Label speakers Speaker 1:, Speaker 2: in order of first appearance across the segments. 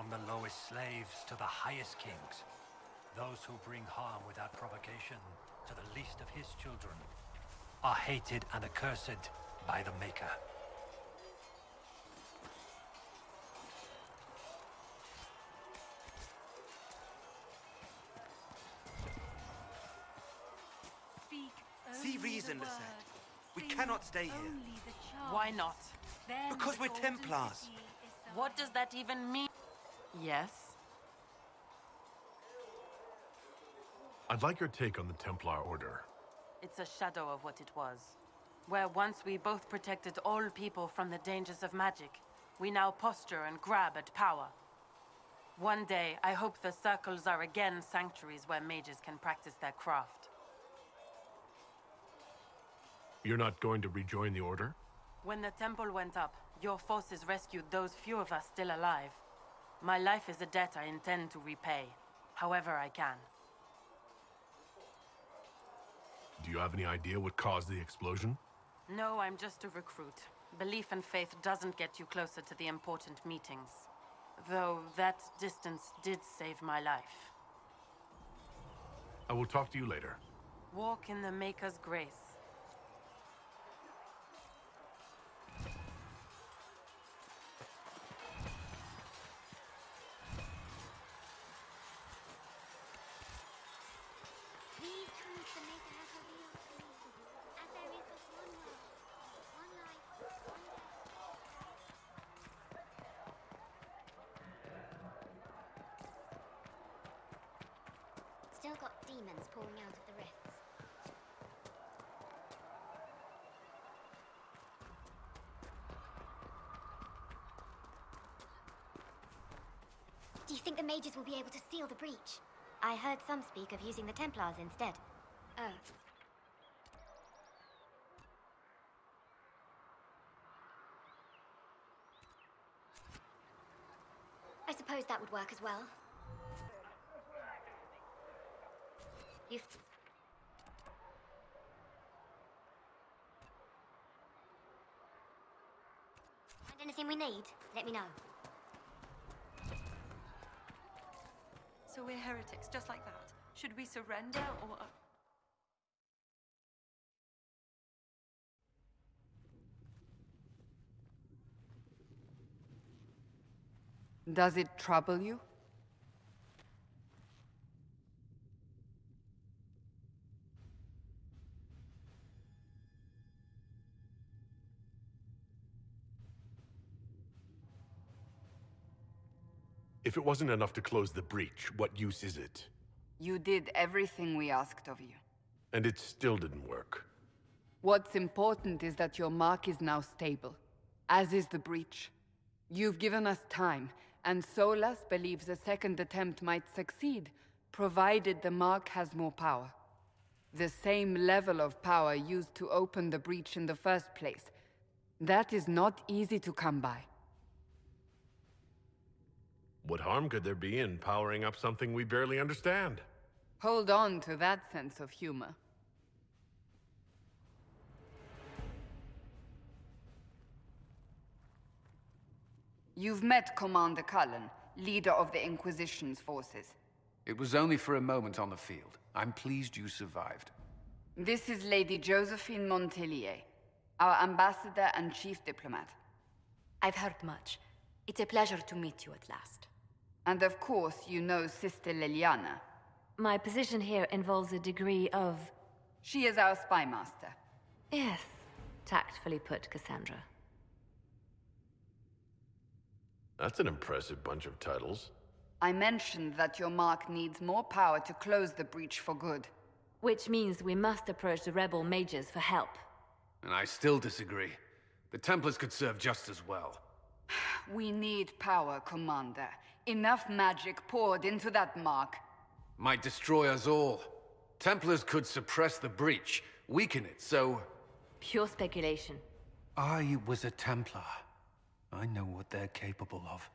Speaker 1: From the lowest slaves to the highest kings, those who bring harm without provocation to the least of his children are hated and accursed by the Maker.
Speaker 2: See reason, Lisette. We cannot stay here.
Speaker 3: Why not?
Speaker 2: Because we're Templars.
Speaker 3: What does that even mean? Yes?
Speaker 4: I'd like your take on the Templar Order.
Speaker 3: It's a shadow of what it was. Where once we both protected all people from the dangers of magic, we now posture and grab at power. One day, I hope the circles are again sanctuaries where mages can practice their craft.
Speaker 4: You're not going to rejoin the Order?
Speaker 3: When the temple went up, your forces rescued those few of us still alive. My life is a debt I intend to repay, however I can.
Speaker 4: Do you have any idea what caused the explosion?
Speaker 3: No, I'm just a recruit. Belief and faith doesn't get you closer to the important meetings. Though that distance did save my life.
Speaker 4: I will talk to you later.
Speaker 3: Walk in the Maker's grace.
Speaker 5: Still got demons pouring out of the rifts. Do you think the mages will be able to seal the breach? I heard some speak of using the Templars instead. Oh. I suppose that would work as well. Find anything we need? Let me know.
Speaker 6: So we're heretics, just like that. Should we surrender or...
Speaker 7: Does it trouble you?
Speaker 4: If it wasn't enough to close the breach, what use is it?
Speaker 7: You did everything we asked of you.
Speaker 4: And it still didn't work.
Speaker 7: What's important is that your mark is now stable, as is the breach. You've given us time, and Solas believes a second attempt might succeed, provided the mark has more power. The same level of power used to open the breach in the first place. That is not easy to come by.
Speaker 4: What harm could there be in powering up something we barely understand?
Speaker 7: Hold on to that sense of humor. You've met Commander Cullen, leader of the Inquisition's forces.
Speaker 8: It was only for a moment on the field. I'm pleased you survived.
Speaker 7: This is Lady Josephine Minaeve, our ambassador and chief diplomat.
Speaker 9: I've heard much. It's a pleasure to meet you at last.
Speaker 7: And of course, you know Sister Leliana.
Speaker 9: My position here involves a degree of...
Speaker 7: She is our spy master.
Speaker 9: Yes, tactfully put, Cassandra.
Speaker 4: That's an impressive bunch of titles.
Speaker 7: I mentioned that your mark needs more power to close the breach for good.
Speaker 9: Which means we must approach the rebel mages for help.
Speaker 8: And I still disagree. The Templars could serve just as well.
Speaker 7: We need power, Commander. Enough magic poured into that mark.
Speaker 8: Might destroy us all. Templars could suppress the breach, weaken it, so...
Speaker 9: Pure speculation.
Speaker 8: I was a Templar. I know what they're capable of.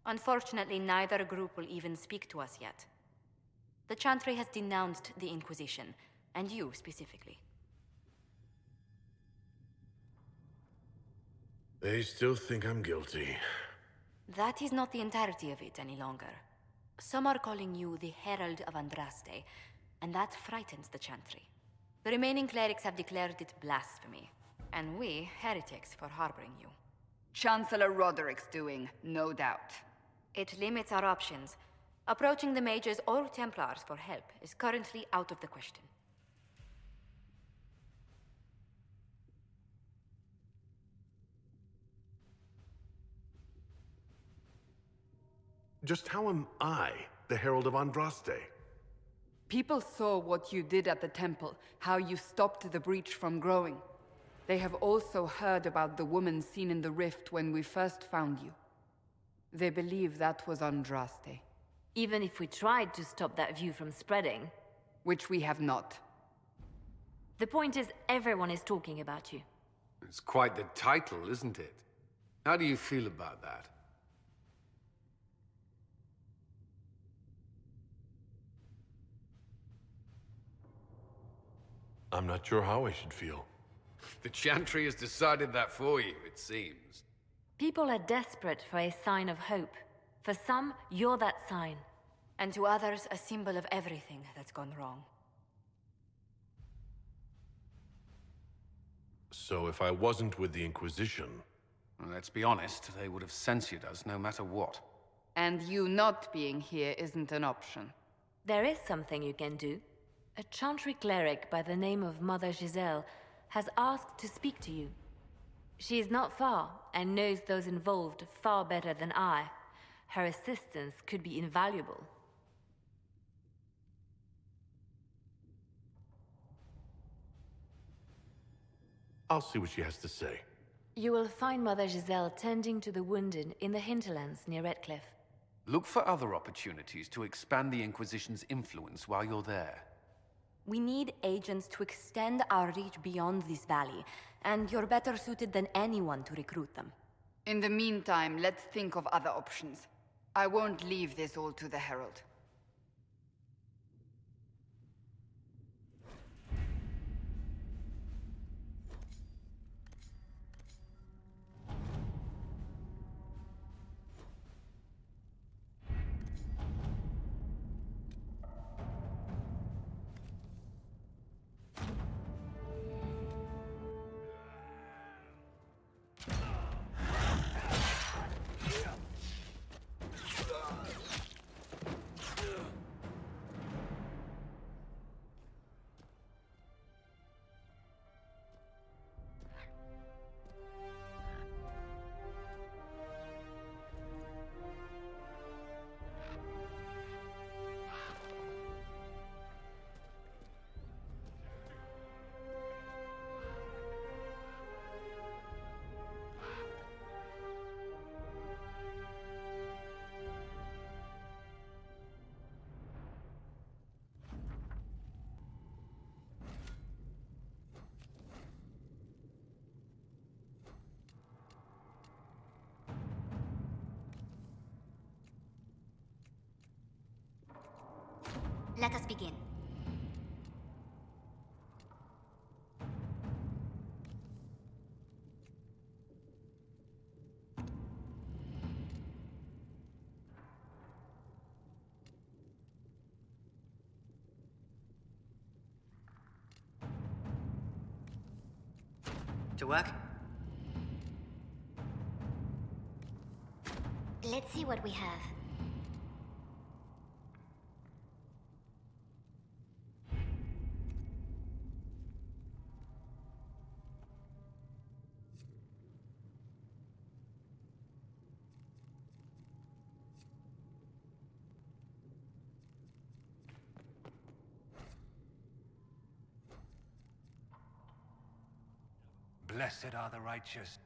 Speaker 9: Unfortunately, neither group will even speak to us yet. The Chantry has denounced the Inquisition, and you specifically.
Speaker 4: They still think I'm guilty.
Speaker 9: That is not the entirety of it any longer. Some are calling you the Herald of Andraste, and that frightens the Chantry. The remaining clerics have declared it blasphemy, and we, heretics, for harboring you.
Speaker 7: Chancellor Roderick's doing, no doubt.
Speaker 9: It limits our options. Approaching the mages or Templars for help is currently out of the question.
Speaker 4: Just how am I the Herald of Andraste?
Speaker 7: People saw what you did at the temple, how you stopped the breach from growing. They have also heard about the woman seen in the rift when we first found you. They believe that was Andraste.
Speaker 10: Even if we tried to stop that view from spreading.
Speaker 7: Which we have not.
Speaker 10: The point is, everyone is talking about you.
Speaker 8: It's quite the title, isn't it? How do you feel about that?
Speaker 4: I'm not sure how I should feel.
Speaker 8: The Chantry has decided that for you, it seems.
Speaker 10: People are desperate for a sign of hope. For some, you're that sign.
Speaker 9: And to others, a symbol of everything that's gone wrong.
Speaker 4: So if I wasn't with the Inquisition...
Speaker 8: Well, let's be honest, they would have censored us no matter what.
Speaker 7: And you not being here isn't an option.
Speaker 10: There is something you can do. A Chantry cleric by the name of Mother Giselle has asked to speak to you. She is not far, and knows those involved far better than I. Her assistance could be invaluable.
Speaker 4: I'll see what she has to say.
Speaker 10: You will find Mother Giselle tending to the wounded in the hinterlands near Redcliffe.
Speaker 8: Look for other opportunities to expand the Inquisition's influence while you're there.
Speaker 9: We need agents to extend our reach beyond this valley, and you're better suited than anyone to recruit them.
Speaker 7: In the meantime, let's think of other options. I won't leave this all to the Herald.
Speaker 5: Let us begin.
Speaker 2: To work?
Speaker 5: Let's see what we have.
Speaker 1: Blessed are the righteous.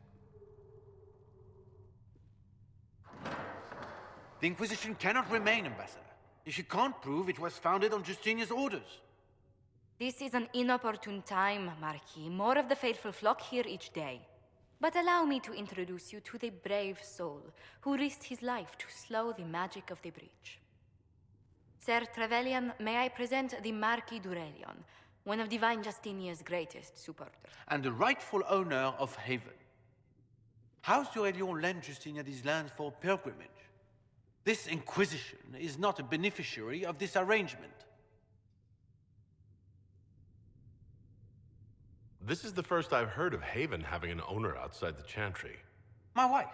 Speaker 2: The Inquisition cannot remain, Ambassador, if you can't prove it was founded on Justinian's orders.
Speaker 9: This is an inopportune time, Marquis. More of the faithful flock here each day. But allow me to introduce you to the brave soul who risked his life to slow the magic of the breach. Sir Trevelyan, may I present the Marquis d'Aurelion, one of Divine Justinia's greatest supporters.
Speaker 2: And the rightful owner of Haven. House d'Aurelion lent Justinia these lands for pilgrimage. This Inquisition is not a beneficiary of this arrangement.
Speaker 4: This is the first I've heard of Haven having an owner outside the Chantry.
Speaker 2: My wife,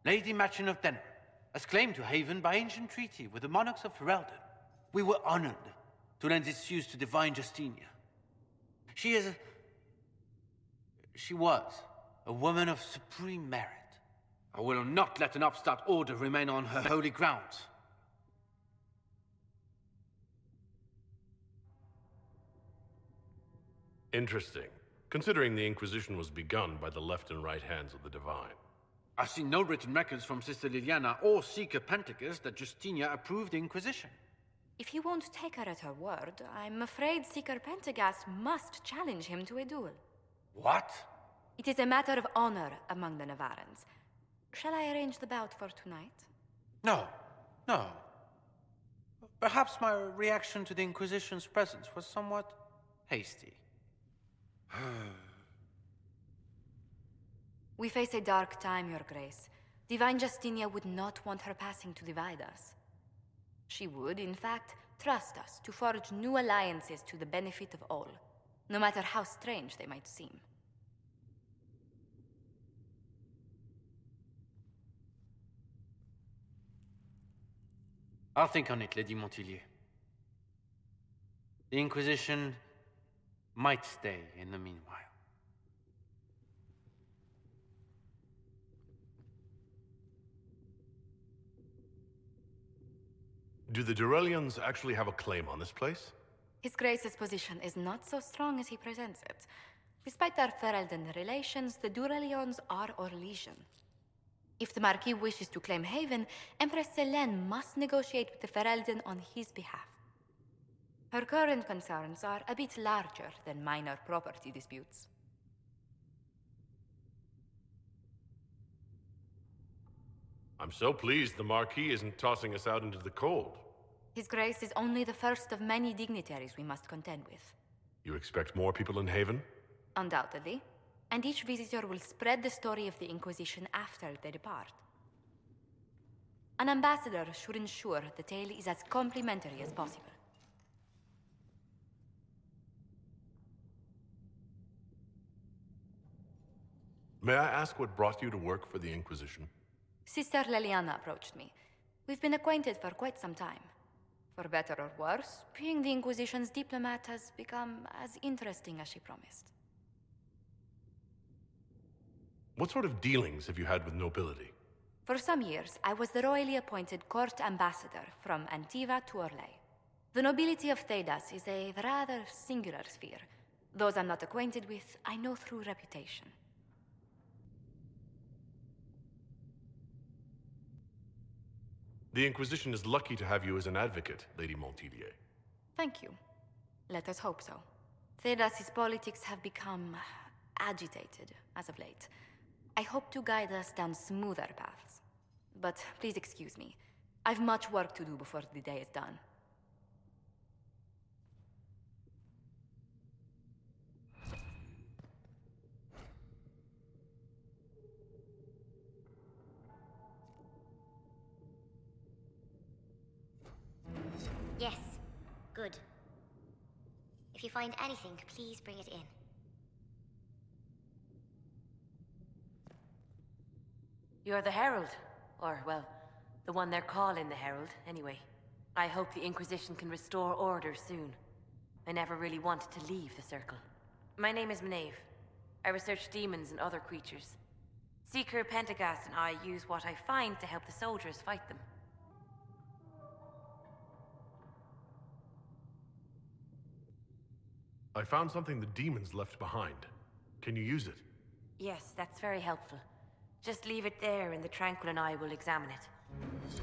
Speaker 2: Lady Machin of Denner, has claimed to Haven by ancient treaty with the monarchs of Ferelden. We were honored to lend its use to divine Justinia. She was a woman of supreme merit. I will not let an upstart order remain on her holy grounds.
Speaker 4: Interesting, considering the Inquisition was begun by the left and right hands of the Divine.
Speaker 2: I've seen no written records from Sister Leliana or Seeker Pentagast that Justinia approved the Inquisition.
Speaker 9: If you won't take her at her word, I'm afraid Seeker Pentagast must challenge him to a duel.
Speaker 2: What?
Speaker 9: It is a matter of honor among the Navarrans. Shall I arrange the bout for tonight?
Speaker 2: No. Perhaps my reaction to the Inquisition's presence was somewhat hasty.
Speaker 9: We face a dark time, Your Grace. Divine Justinia would not want her passing to divide us. She would, in fact, trust us to forge new alliances to the benefit of all, no matter how strange they might seem.
Speaker 2: I'll think on it, Lady Montillier. The Inquisition might stay in the meanwhile.
Speaker 4: Do the Durelians actually have a claim on this place?
Speaker 9: His Grace's position is not so strong as he presents it. Despite their Ferelden relations, the Durelions are our legion. If the Marquis wishes to claim Haven, Empress Selene must negotiate with the Ferelden on his behalf. Her current concerns are a bit larger than minor property disputes.
Speaker 4: I'm so pleased the Marquis isn't tossing us out into the cold.
Speaker 9: His Grace is only the first of many dignitaries we must contend with.
Speaker 4: You expect more people in Haven?
Speaker 9: Undoubtedly. And each visitor will spread the story of the Inquisition after they depart. An ambassador should ensure the tale is as complimentary as possible.
Speaker 4: May I ask what brought you to work for the Inquisition?
Speaker 9: Sister Leliana approached me. We've been acquainted for quite some time. For better or worse, being the Inquisition's diplomat has become as interesting as she promised.
Speaker 4: What sort of dealings have you had with nobility?
Speaker 9: For some years, I was the royally appointed court ambassador from Antiva to Orlais. The nobility of Thedas is a rather singular sphere. Those I'm not acquainted with, I know through reputation.
Speaker 4: The Inquisition is lucky to have you as an advocate, Lady Montillier.
Speaker 9: Thank you. Let us hope so. Thedas' politics have become agitated as of late. I hope to guide us down smoother paths. But please excuse me. I've much work to do before the day is done.
Speaker 5: Yes. Good. If you find anything, please bring it in.
Speaker 11: You're the Herald. Or, well, the one they're calling the Herald, anyway. I hope the Inquisition can restore order soon. I never really wanted to leave the Circle. My name is Minaeve. I research demons and other creatures. Seeker Pentagast and I use what I find to help the soldiers fight them.
Speaker 4: I found something the demons left behind. Can you use it?
Speaker 11: Yes, that's very helpful. Just leave it there and the Tranquil and I will examine it.